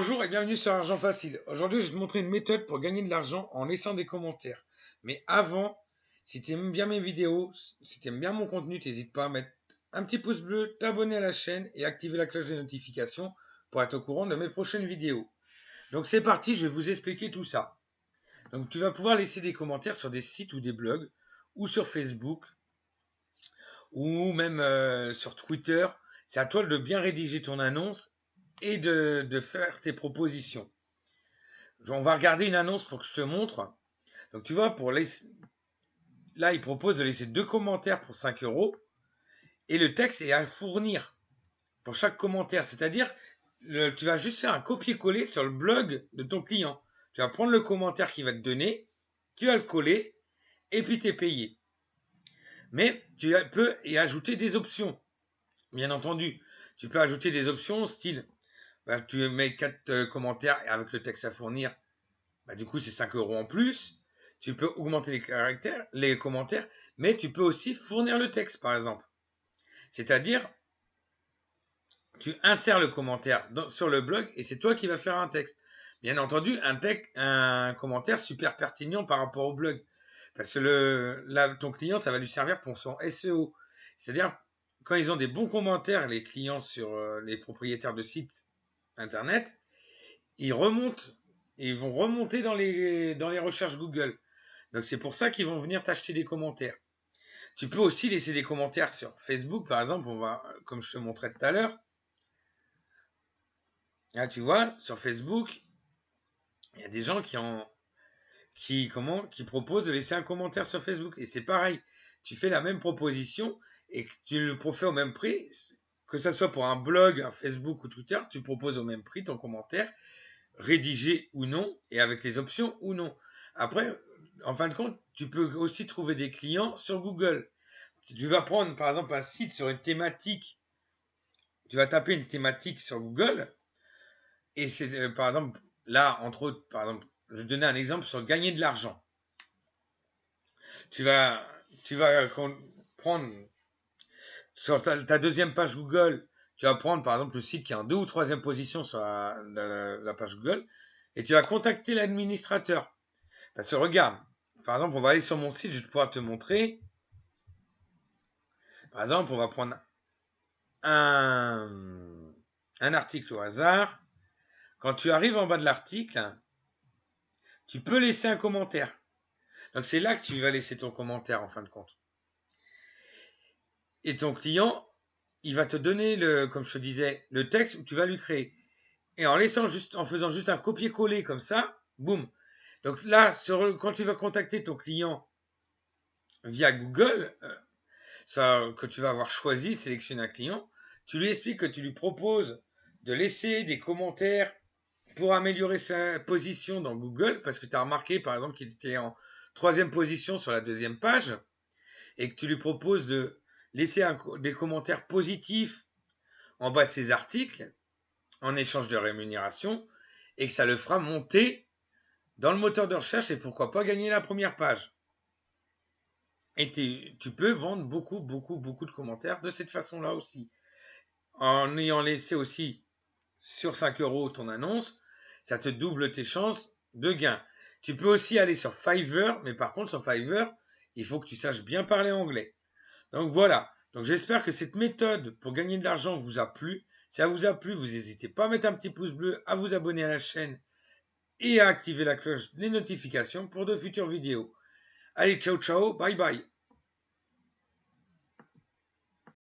Bonjour et bienvenue sur Argent Facile. Aujourd'hui, je vais te montrer une méthode pour gagner de l'argent en laissant des commentaires. Mais avant, si tu aimes bien mes vidéos, si tu aimes bien mon contenu, n'hésite pas à mettre un petit pouce bleu, t'abonner à la chaîne et activer la cloche des notifications pour être au courant de mes prochaines vidéos. Donc c'est parti, je vais vous expliquer tout ça. Donc tu vas pouvoir laisser des commentaires sur des sites ou des blogs, ou sur Facebook, ou même sur Twitter. C'est à toi de bien rédiger ton annonce et de faire tes propositions. On va regarder une annonce pour que je te montre. Donc tu vois, là, il propose de laisser 2 commentaires pour 5 euros. Et le texte est à fournir pour chaque commentaire. C'est-à-dire, tu vas juste faire un copier-coller sur le blog de ton client. Tu vas prendre le commentaire qu'il va te donner, tu vas le coller, et puis tu es payé. Mais tu peux y ajouter des options. Bien entendu, tu peux ajouter des options style, tu mets 4 commentaires avec le texte à fournir. Du coup, c'est 5 euros en plus. Tu peux augmenter les commentaires, mais tu peux aussi fournir le texte, par exemple. C'est-à-dire, tu insères le commentaire sur le blog et c'est toi qui vas faire un texte. Bien entendu, un commentaire super pertinent par rapport au blog. Parce que ton client, ça va lui servir pour son SEO. C'est-à-dire, quand ils ont des bons commentaires, les clients sur les propriétaires de sites internet, ils vont remonter dans les recherches Google. Donc c'est pour ça qu'ils vont venir t'acheter des commentaires. Tu peux aussi laisser des commentaires sur Facebook, par exemple, comme je te montrais tout à l'heure. Là, tu vois, sur Facebook, il y a des gens qui proposent de laisser un commentaire sur Facebook. Et c'est pareil, tu fais la même proposition et que tu le fais au même prix, que ce soit pour un blog, un Facebook ou Twitter, tu proposes au même prix ton commentaire, rédigé ou non, et avec les options ou non. Après, en fin de compte, tu peux aussi trouver des clients sur Google. Tu vas prendre par exemple un site sur une thématique, tu vas taper une thématique sur Google, et c'est par exemple, là, entre autres, par exemple, je vais te donner un exemple sur gagner de l'argent. Tu vas prendre sur ta deuxième page Google, tu vas prendre par exemple le site qui est en 2e ou 3e position sur la page Google, et tu vas contacter l'administrateur. Parce que regarde, par exemple, on va aller sur mon site, je vais pouvoir te montrer. Par exemple, on va prendre un article au hasard. Quand tu arrives en bas de l'article, tu peux laisser un commentaire. Donc c'est là que tu vas laisser ton commentaire en fin de compte. Et ton client, il va te donner comme je te disais, le texte où tu vas lui créer. Et en faisant juste un copier-coller comme ça, boum. Donc là, quand tu vas contacter ton client via Google, que tu vas avoir choisi, sélectionné un client, tu lui expliques que tu lui proposes de laisser des commentaires pour améliorer sa position dans Google, parce que tu as remarqué par exemple qu'il était en 3e position sur la 2e page, et que tu lui proposes de laisser des commentaires positifs en bas de ses articles, en échange de rémunération, et que ça le fera monter dans le moteur de recherche et pourquoi pas gagner la première page. Et tu peux vendre beaucoup de commentaires de cette façon-là aussi. En ayant laissé aussi sur 5 euros ton annonce, ça te double tes chances de gain. Tu peux aussi aller sur Fiverr, mais par contre sur Fiverr, il faut que tu saches bien parler anglais. Donc voilà, donc j'espère que cette méthode pour gagner de l'argent vous a plu. Si ça vous a plu, vous n'hésitez pas à mettre un petit pouce bleu, à vous abonner à la chaîne et à activer la cloche des notifications pour de futures vidéos. Allez, ciao ciao, bye bye.